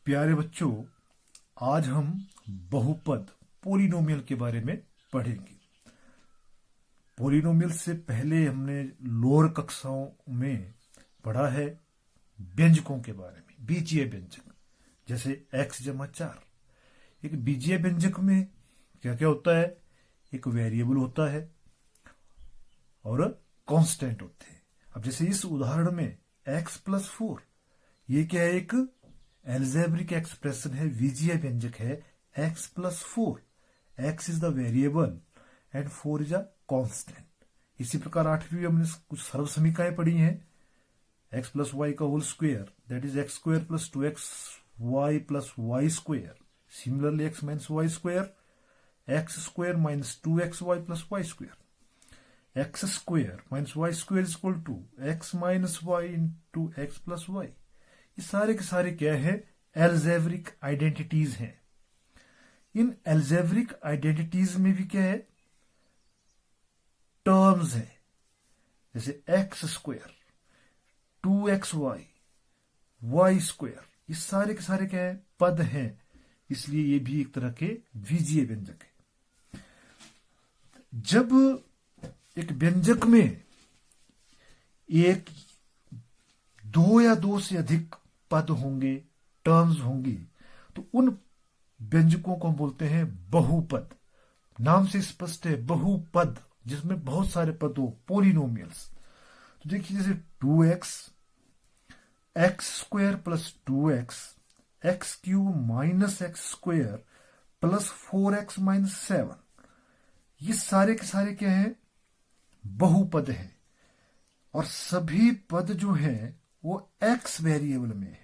प्यारे बच्चों, आज हम बहुपद पोलिनोमियल के बारे में पढ़ेंगे। पोलिनोमियल से पहले हमने लोअर कक्षाओं में पढ़ा है व्यंजकों के बारे में, बीजीय व्यंजक, जैसे x जमा 4। एक बीजीय व्यंजक में क्या क्या होता है? एक वेरिएबल होता है और कांस्टेंट होते हैं। अब जैसे इस उदाहरण में x प्लस 4, ये क्या है? एक एल्जेब्रिक एक्सप्रेशन है, बीजीय व्यंजक है x plus 4। x is the variable and 4 is a constant. इसी प्रकार 8वीं में हमने कुछ सर्व समीकरणें पढ़ी हैं। x प्लस वाई का whole square, that is x square plus 2x y plus y square. Similarly x minus y square, x square minus 2x y plus y square. X square minus y square is equal to x minus y into x plus y. ये सारे के सारे क्या है? Algebraic identities हैं। इन algebraic identities में भी क्या है? टर्म्स है, जैसे x square, 2xy, Y square. ये सारे के सारे क्या है? पद हैं, इसलिए ये भी एक तरह के बीजीय व्यंजक है। जब एक व्यंजक में एक, दो या दो से अधिक पद होंगे, टर्म्स होंगी, तो उन व्यंजकों को हम बोलते हैं बहुपद। नाम से स्पष्ट है, बहुपद, जिसमें बहुत सारे पद हो, पोलिनोमियल्स। तो देखिए, जैसे 2x, x square plus 2x, x cube minus x square plus 4x minus 7, ये सारे के सारे क्या है? बहुपद है। और सभी पद जो है वो x वेरिएबल में है।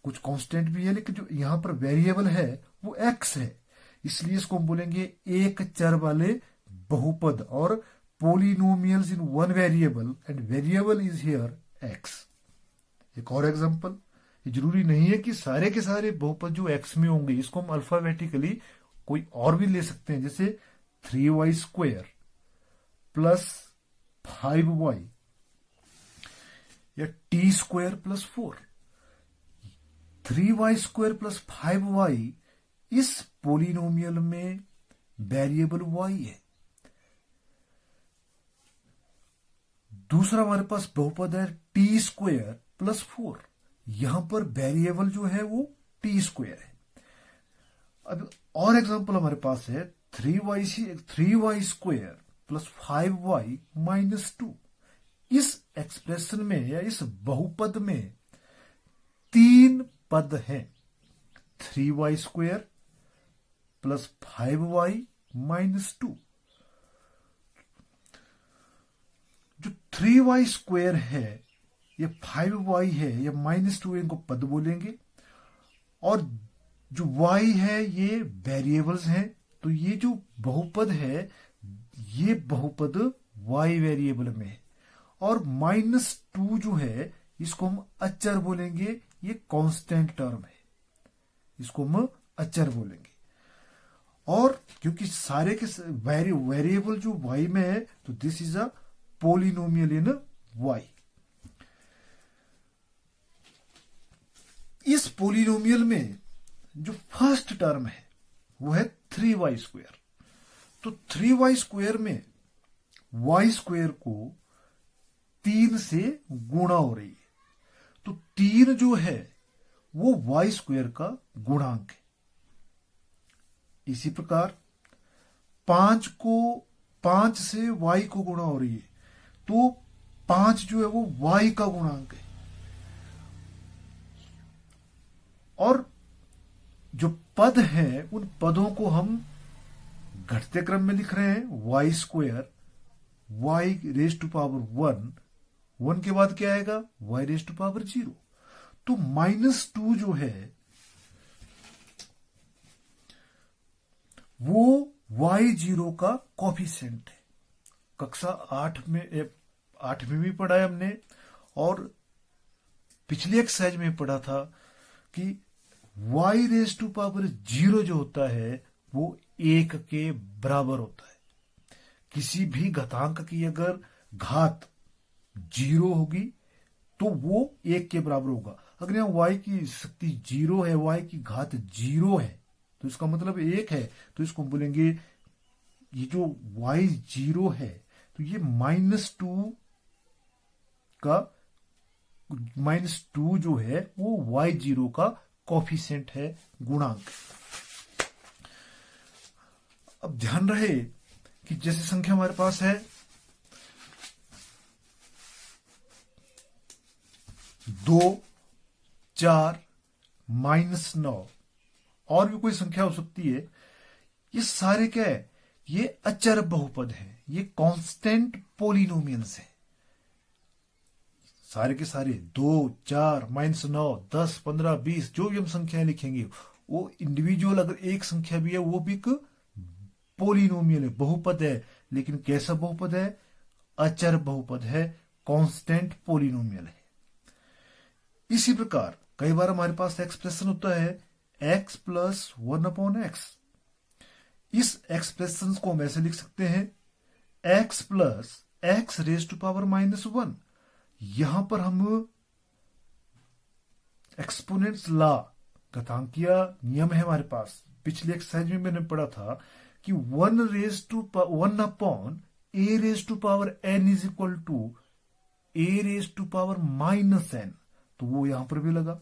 कुछ कांस्टेंट भी है, लेकिन जो यहां पर वेरिएबल है वो x है, इसलिए इसको हम बोलेंगे एक चर वाले बहुपद। और polynomials in one variable and variable is here x। एक और एग्जांपल, ये जरूरी नहीं है कि सारे के सारे बहुपद जो x में होंगे, इसको हम अल्फाबेटिकली कोई और भी ले सकते हैं, जैसे 3y स्क्वायर प्लस 5y या t square plus 4। 3y square plus 5y इस पोलिनोमियल में वेरिएबल y है। दूसरा हमारे पास बहुपद है t स्क्वायर प्लस 4, यहां पर वेरिएबल जो है वो t स्क्वायर है। अब और एग्जांपल हमारे पास है 3y square plus 5y minus 2। इस एक्सप्रेशन में या इस बहुपद में 3 पद हैं, 3y square plus 5y minus 2। जो 3y स्क्वायर है, ये 5y है, ये माइनस 2, इनको पद बोलेंगे। और जो y है ये वेरिएबल्स हैं, तो ये जो बहुपद है ये बहुपद y वेरिएबल में है। और माइनस 2 जो है इसको हम अचर बोलेंगे, ये कांस्टेंट टर्म है, इसको हम अचर बोलेंगे। और क्योंकि सारे के वेरिएबल जो y में है, तो this is a polynomial in y। इस पोलिनोमियल में जो फर्स्ट टर्म है वो है 3y स्क्वायर। तो 3y स्क्वायर में y स्क्वायर को 3 से गुणा हो रही है, तो 3 जो है वो y स्क्वायर का गुणांक है। इसी प्रकार 5 से y को गुणा हो रही है, तो 5 जो है वो y का गुणांक है। और जो पद हैं उन पदों को हम घटते क्रम में लिख रहे हैं। y square, y raise to power 1 के बाद क्या आएगा? y raise to power 0। तो माइनस 2 जो है वो y0 का कोफिशिएंट है। कक्षा 8वीं में पढ़ा है हमने, और पिछली एक्सरसाइज में पढ़ा था कि y रेज टू पावर 0 जो होता है वो 1 के बराबर होता है। किसी भी घातांक की अगर घात 0 होगी तो वो 1 के बराबर होगा। अगर यहाँ y की शक्ति 0 है, y की घात 0 है, तो इसका मतलब 1 है, तो इसको बोलेंगे ये जो y 0 है, तो ये -2 का -2 जो है वो y0 का कॉफिशिएंट है, गुणांक। अब ध्यान रहे कि जैसे संख्या हमारे पास है 2, 4, -9, और भी कोई संख्या हो सकती है। ये सारे क्या है? ये अचर बहुपद है, ये कांस्टेंट पोलिनोमियल्स है। सारे के सारे 2, 4, -9, 10, 15, 20 जो भी हम संख्याएं लिखेंगे वो इंडिविजुअल अगर एक संख्या भी है वो भी एक पोलिनोमियल है, बहुपद है। लेकिन कैसा बहुपद है? अचर बहुपद है, कांस्टेंट पोलिनोमियल है। इसी प्रकार कई बार हमारे पास एक्सप्रेशन होता है x + 1/x। इस एक्सप्रेशन को हम ऐसे लिख सकते हैं x + x⁻⁻1। यहां पर हम एक्सपोनेंट्स लॉ, घातांकीय नियम है हमारे पास। पिछले एक्सरसाइज में मैंने पढ़ा था कि 1/a⁻n = a⁻−n, तो वो यहां पर भी लगा।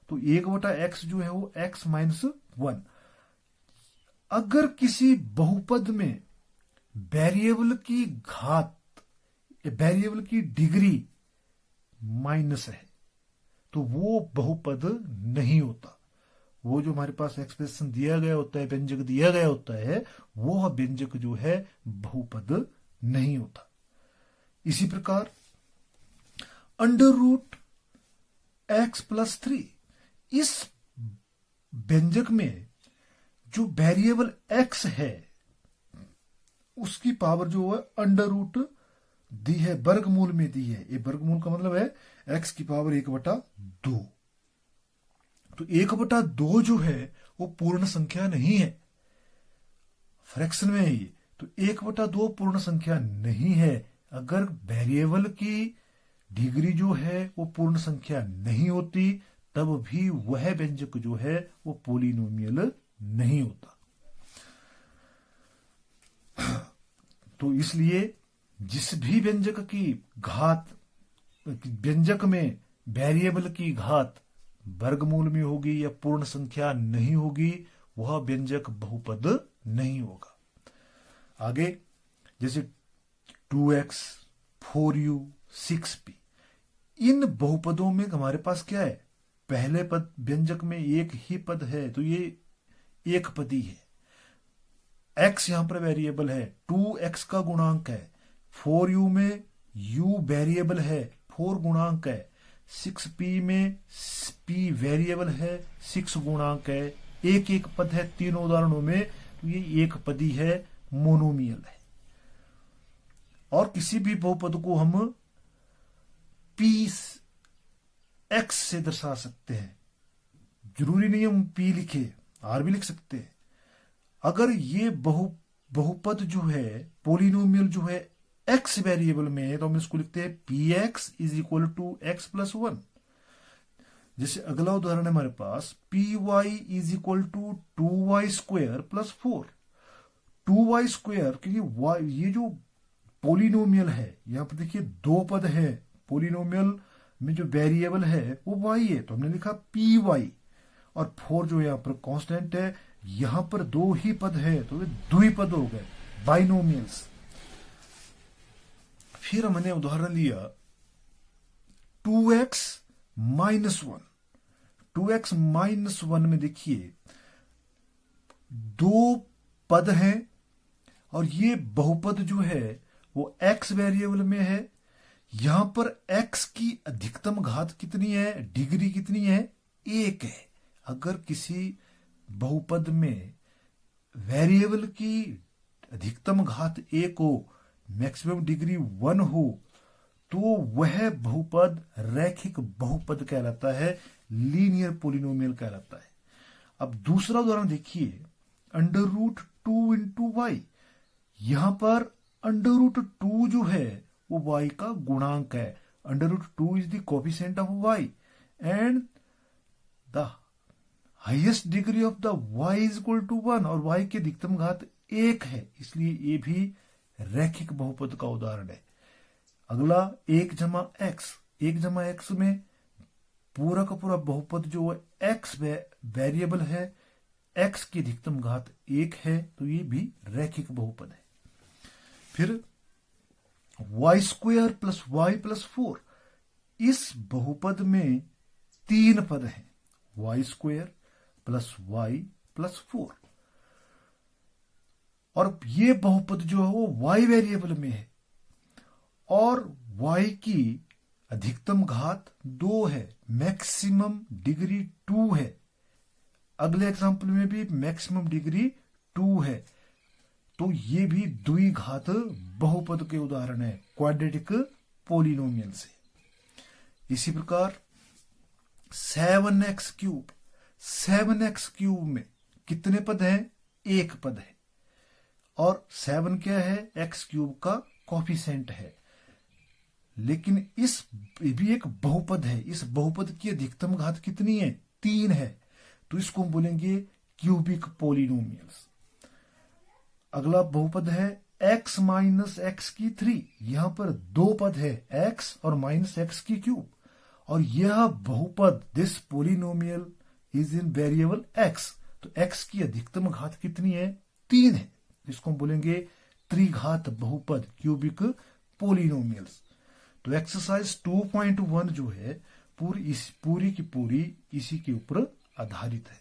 तो 1/x जो है वो x-1। अगर किसी बहुपद में वेरिएबल की घात, वेरिएबल की डिग्री माइनस है, तो वो बहुपद नहीं होता। वो जो हमारे पास एक्सप्रेशन दिया गया होता है, व्यंजक दिया गया होता है, वो व्यंजक जो है बहुपद नहीं होता। इसी प्रकार √x + 3, इस व्यंजक में जो वेरिएबल x है उसकी पावर जो है √ दी है, वर्गमूल में दी है। ये वर्गमूल का मतलब है x की पावर 1/2। तो 1/2 जो है वो पूर्ण संख्या नहीं है, फ्रैक्शन में है ये। तो 1/2 पूर्ण संख्या नहीं है। अगर वेरिएबल की डिग्री जो है वो पूर्ण संख्या नहीं होती, तब भी वह व्यंजक जो है वो पोलिनोमियल नहीं होता। तो इसलिए जिस भी व्यंजक की घात, व्यंजक में वेरिएबल की घात वर्गमूल में होगी या पूर्ण संख्या नहीं होगी, वह व्यंजक बहुपद नहीं होगा। आगे जैसे 2x, 4u, 6p, इन बहुपदों में हमारे पास क्या है? पहले पद व्यंजक में एक ही पद है, तो ये एक पदी है। x यहां पर वेरिएबल है, 2x का गुणांक है। 4u में u वेरिएबल है, 4 गुणांक है। 6p में p वेरिएबल है, 6 गुणांक है। एक एक पद है तीनों उदाहरणों में, तो ये एक पदी है, मोनोमियल है। और किसी भी बहुपद को हम p x से दर्शा सकते हैं। जरूरी नहीं हम p लिखे, r भी लिख सकते हैं। अगर ये बहुपद जो है, पोलिनोमियल जो है x वेरिएबल में है, तो हम इसको लिखते हैं px = x + 1। जैसे अगला उदाहरण है हमारे पास py = 2y² + 4। 2y², क्योंकि ये जो पोलिनोमियल है, यहां पर देखिए दो पद है, पोलिनोमियल में जो वेरिएबल है वो y है, तो हमने लिखा py। और 4 जो यहां पर कांस्टेंट है, यहां पर दो ही पद है, तो वे द्विपद हो गए, बाइनोमियल्स। फिर हमने उदाहरण लिया 2x - 1। 2x - 1 में देखिए दो पद हैं और ये बहुपद जो है वो x वेरिएबल में है। यहां पर x की अधिकतम घात कितनी है, डिग्री कितनी है? 1 है। अगर किसी बहुपद में वेरिएबल की अधिकतम घात 1 हो, मैक्सिमम डिग्री 1 हो, तो वह बहुपद रैखिक बहुपद कहलाता है, लीनियर पोलिनोमियल कहलाता है। अब दूसरा उदाहरण देखिए, √2 × y। यहां पर √2 जो है वो y का गुणांक है। √2 is the coefficient of y and the highest degree of the y is equal to 1 और y की अधिकतम घात 1 है, इसलिए ये भी रैखिक बहुपद का उदाहरण है। अगला 1 जमा एक्स में पूरा का पूरा बहुपद जो है x वेरिएबल है, x की अधिकतम घात 1 है, तो ये भी रैखिक बहुपद है। फिर y square plus y plus 4, इस बहुपद में 3 पद हैं, y square plus y plus 4, और ये बहुपद जो है वो y वेरिएबल में है और y की अधिकतम घात 2 है, मैक्सिमम डिग्री 2 है। अगले एग्जांपल में भी मैक्सिमम डिग्री 2 है, तो ये भी द्विघात बहुपद के उदाहरण है क्वाड्रेटिक पोलिनोमियल से। इसी प्रकार 7x क्यूब में कितने पद हैं? 1 पद है, और 7 क्या है? x क्यूब का कोफिशिएंट है, लेकिन इस भी एक बहुपद है, इस बहुपद की अधिकतम घात कितनी है? 3 है, तो इसको हम बोलेंगे क्यूबिक पोलिनोमियल्स। अगला बहुपद है x माइनस एक्स की 3, यहां पर 2 पद है, x और माइनस एक्स की क्यूब, और यह बहुपद this polynomial is in variable x, तो x की अधिकतम घात कितनी है? 3 है, इसको हम बोलेंगे त्रिघात बहुपद क्यूबिक पोलिनोमियल्स। तो एक्सरसाइज 2.1 जो है पूरी की पूरी इसी के ऊपर आधारित है।